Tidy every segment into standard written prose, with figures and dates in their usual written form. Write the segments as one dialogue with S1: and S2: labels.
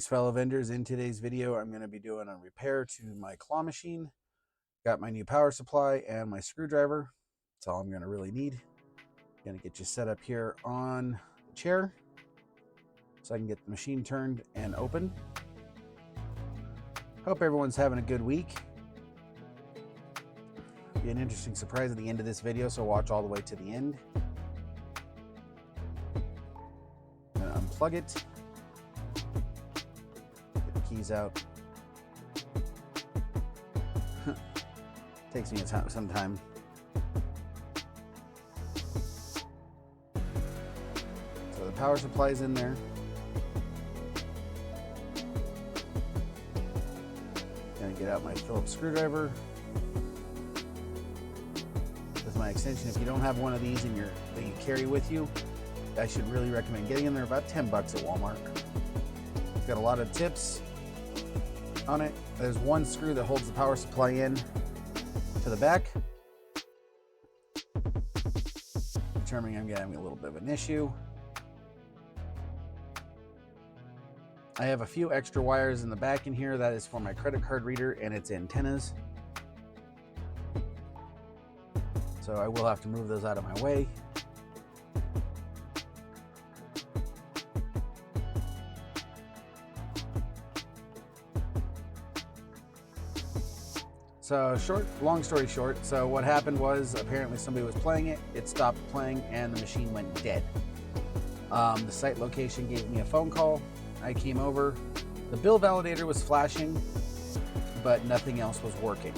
S1: Greetings, fellow vendors. In today's video, I'm going to be doing a repair to my claw machine. Got my new power supply and my screwdriver. That's all I'm going to really need. Going to get you set up here on the chair so I can get the machine turned and open. Hope everyone's having a good week. Be an interesting surprise at the end of this video, so watch all the way to the end. I'm going to unplug it. Keys out. Takes me some time. So the power supply's in there. Gonna get out my Phillips screwdriver. With my extension, if you don't have one of these that you carry with you, I should really recommend getting them. They're about 10 bucks at Walmart. It's got a lot of tips on it. There's one screw that holds the power supply in to the back. Determining I'm having a little bit of an issue. I have a few extra wires in the back in here. That is for my credit card reader and its antennas. So I will have to move those out of my way. So long story short, so what happened was apparently somebody was playing it, it stopped playing, and the machine went dead. The site location gave me a phone call. I came over. The bill validator was flashing, but nothing else was working.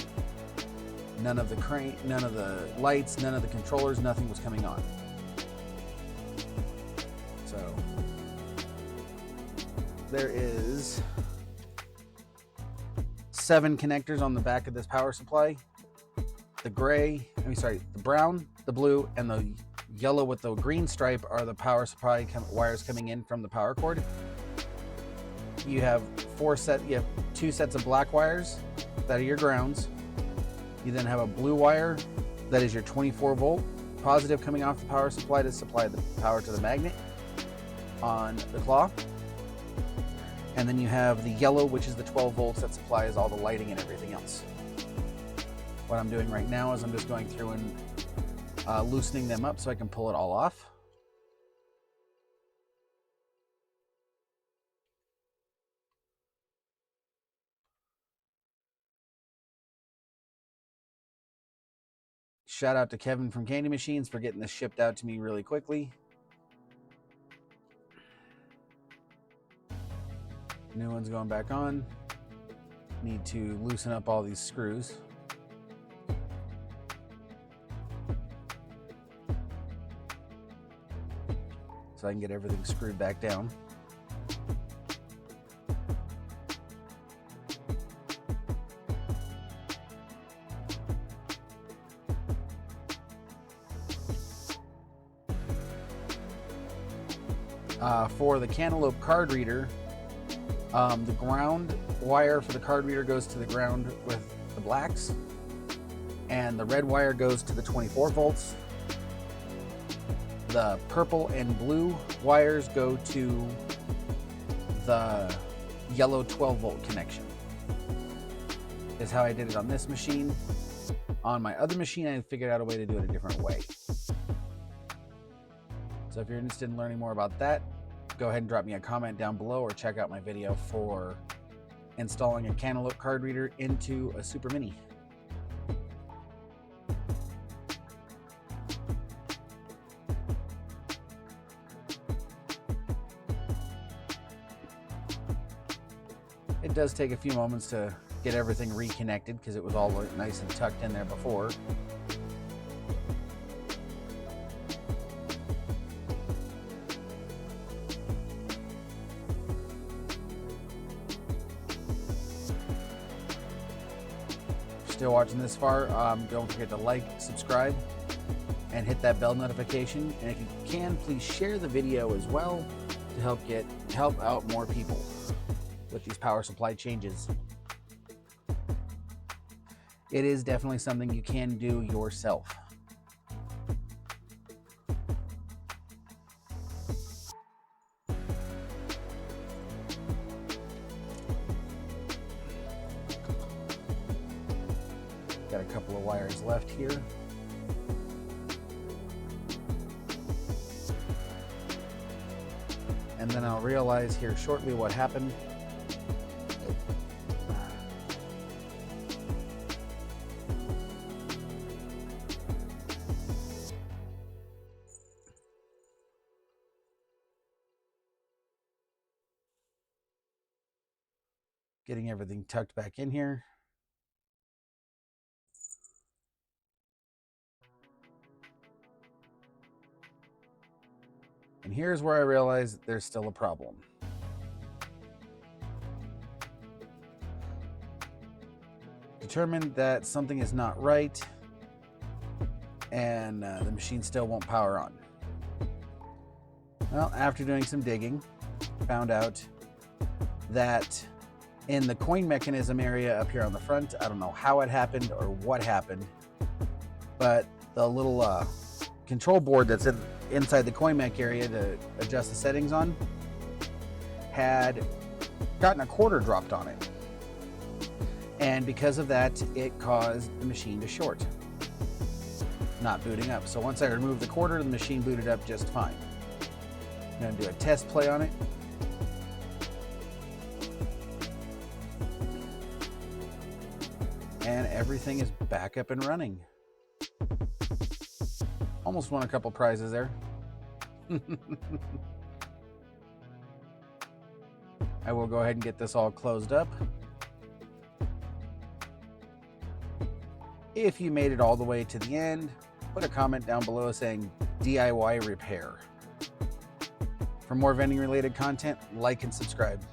S1: None of the crane, none of the lights, none of the controllers, nothing was coming on. So there is 7 connectors on the back of this power supply. The brown, the blue, and the yellow with the green stripe are the power supply wires coming in from the power cord. You have 2 sets of black wires that are your grounds. You then have a blue wire that is your 24 volt positive coming off the power supply to supply the power to the magnet on the claw. And then you have the yellow, which is the 12 volts that supplies all the lighting and everything else. What I'm doing right now is I'm just going through and loosening them up so I can pull it all off. Shout out to Kevin from Candy Machines for getting this shipped out to me really quickly. New one's going back on. Need to loosen up all these screws. So I can get everything screwed back down. For the Cantaloupe card reader, the ground wire for the card reader goes to the ground with the blacks, and the red wire goes to the 24 volts. The purple and blue wires go to the yellow 12 volt connection. Is how I did it on this machine. On my other machine, I figured out a way to do it a different way. So if you're interested in learning more about that, go ahead and drop me a comment down below or check out my video for installing a Cantaloupe card reader into a Super Mini. It does take a few moments to get everything reconnected because it was all nice and tucked in there before. Still watching this far, don't forget to like, subscribe, and hit that bell notification. And if you can, please share the video as well to help out more people with these power supply changes. It is definitely something you can do yourself. got a couple of wires left here. And then I'll realize here shortly what happened. Getting everything tucked back in here. And here's where I realize there's still a problem. Determined that something is not right, and the machine still won't power on. Well, after doing some digging, found out that in the coin mechanism area up here on the front, I don't know how it happened or what happened, but the little control board that's inside the coin mech area to adjust the settings on had gotten a quarter dropped on it. And because of that, it caused the machine to short, not booting up. So once I removed the quarter, the machine booted up just fine. I'm going to do a test play on it. And everything is back up and running. Almost won a couple prizes there. I will go ahead and get this all closed up. If you made it all the way to the end, put a comment down below saying DIY repair. For more vending related content, like and subscribe.